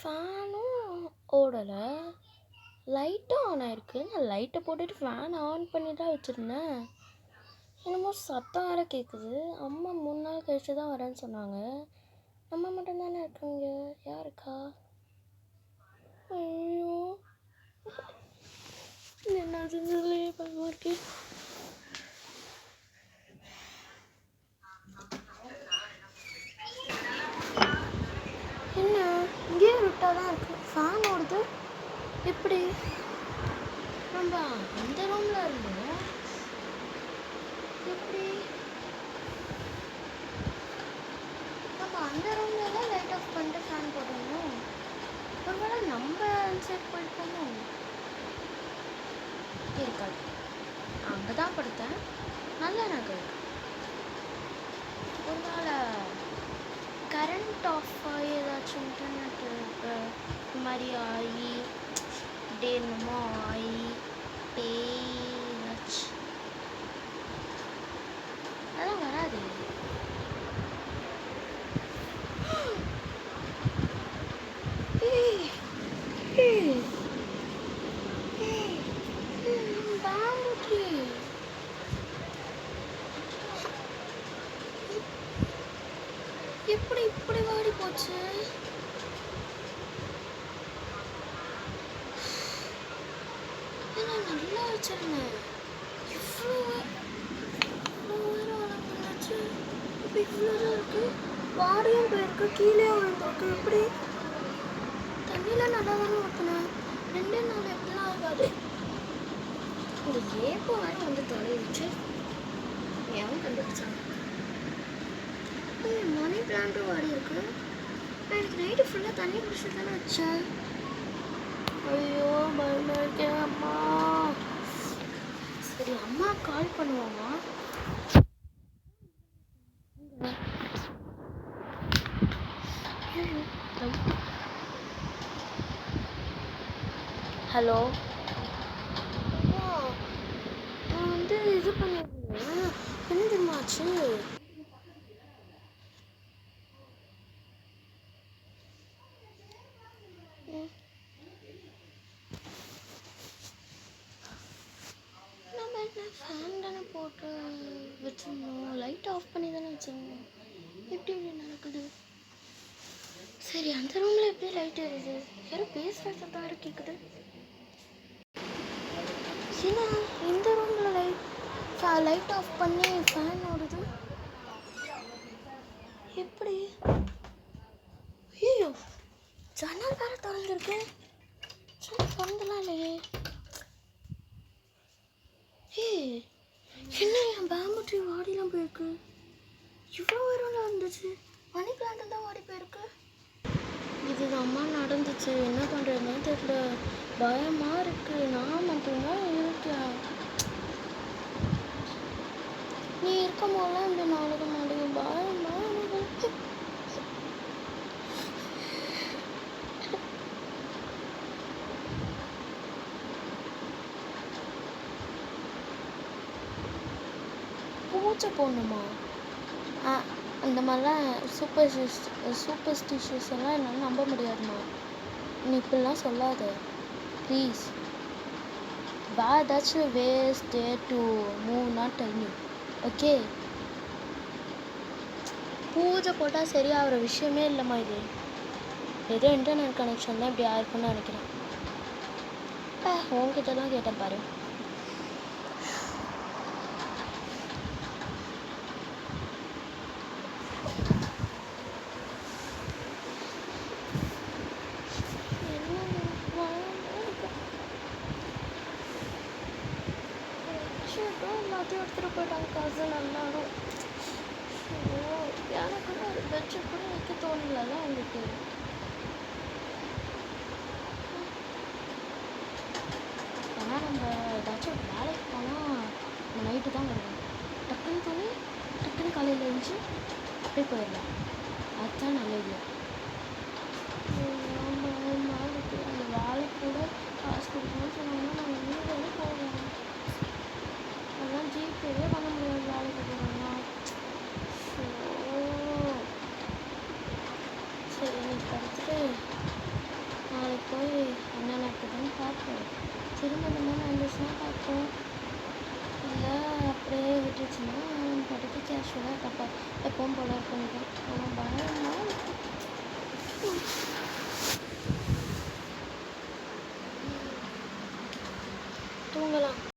ஃபேனும் ஓடலை, லைட்டும் ஆன் ஆயிருக்கு. நான் லைட்டை போட்டுட்டு ஃபேன் ஆன் பண்ணி தான் வச்சுருந்தேன். என்னமோ சத்தம் வேறு கேட்குது. அம்மா 3 நாள் கழிச்சு தான் வரேன்னு சொன்னாங்க. அம்மா மட்டும்தானே இருக்காங்க, யாருக்கா? ஐயோ, என்ன செஞ்சதுலேயே பயமாக இருக்கு. என்ன இங்கேயே விட்டால் தான் இருக்கு, ஃபேன் ஓடுது. எப்படி நம்ம அந்த ரூமில் இருந்தோம், எப்படி நம்ம அந்த ரூம்லலாம் லைட் ஆஃப் பண்ணிட்டு ஃபேன் போடணும்? ஒருவேளை நம்ம சைட் போயிருக்கோமோ? இருக்காது, அங்கே தான் படுத்தேன், நல்ல நகை. ஒருவேளை கரண்ட் ஆஃப் ஆகி ஏதாச்சும் இன்டர்நெட் இந்த மாதிரி ஆகி டே என்னமோ ஆகி பேச்சு அதெல்லாம் வராது. எப்படி இப்படி வாடி போச்சு? நான் நல்லா வச்சிருந்தேன், இவ்வளோ நேரம் வளர்ந்துச்சு, இப்போ இவ்வளோதான் இருக்கு. வாடியும் போயிருக்கு, கீழே விழுந்திருக்கு. எப்படி தண்ணியில் நல்லா தானே ஊற்றினேன், 2 நாள் எப்படிலாம் ஆகாது. இந்த ஏப்போ வேறு வந்து தொலைவிச்சு ஏன் கண்டுபிடிச்சாங்க. மணி பிளான்ட்டும் வாடி இருக்கு. எனக்கு நைட்டு ஃபுல்லாக தண்ணி குடிச்சிட்டு தானே வச்சேன். ஐயோ பயமா இருக்கேன் அம்மா. சரி அம்மா கால் பண்ணுவோமா? ஹலோ, நான் வந்து இது பண்ணிருந்தேன், என்ன தெரியுமாச்சு? ஃபேன் தானே போட்டு வச்சுருந்தோம், லைட் ஆஃப் பண்ணி தானே வச்சுருந்தோம், எப்படி இப்படி நடக்குது? சரி அந்த ரூமில் எப்படி லைட் எரியுது? யாரும் பேசுகிற சத்தம் வேறு கேட்குது. ஏன்னா இந்த ரூமில் லைட் ஆஃப் பண்ணி ஃபேன் ஓடுது, எப்படி? ஐயோ, ஜன்னல் வேறு திறந்துருக்கு, திறந்துலாம் இல்லையே. என்ன என் பேம்பு ட்ரீ வாடிலாம் போயிருக்கு, இவ்வளோ உயரம்லாம் இருந்துச்சு, மணி பிளான்ட் தான் வாடி போயிருக்கு. இது அம்மா நடந்துச்சு, என்ன பண்ணுறதுன்னு தெரியல, பயமாக இருக்கு. நான் மட்டும்தான் இருக்கேன், நீ இருக்கும் போதெல்லாம் இப்படி நடக்க மாட்டேங்க, பயமா இருக்கு. பூச்சை போடணுமா? அந்த மாதிரிலாம் சூப்பர்ஸ்டிஷியஸ் எல்லாம் என்னால் நம்ப முடியாதுமா. நீ இப்படிலாம் சொல்லாத please. Where that's your ways there to move, not tell me. Okay, பூஜை போட்டால் சரியாகிற விஷயமே இல்லைம்மா. இது ஏதோ இன்டர்நெட் கனெக்ஷன் தான் இப்படி ஆயிருக்குன்னு நினைக்கிறேன். உங்ககிட்ட தான் கேட்டேன் பாரு. எல்லாத்தையும் எடுத்துகிட்டு போயிட்டாங்க கசன் எல்லாரும். எனக்கு கூட ஒரு பெட்ஷீட் கூட வைக்க தோணல உங்களுக்கு. ஆனால் நம்ம ஏதாச்சும் ஒரு வேலைக்கு போனால் நைட்டு தான் வருவோம், டக்குன்னு தோணி டக்குன்னு காலையில் எழுந்துச்சு அப்படியே போயிடலாம், அதுதான் நல்லது. அந்த வேலைக்கு கூட காசு கொடுக்கணும்னு சொன்னாங்கன்னா நாங்கள் வீட்டில் போவோம், அதெல்லாம் ஜிபேவே பண்ண முடியாது வேலைக்கு போகிறோம்னா. சரி நீ படுத்துட்டு போயிடும். ஆனால் பயமாக இருக்கு.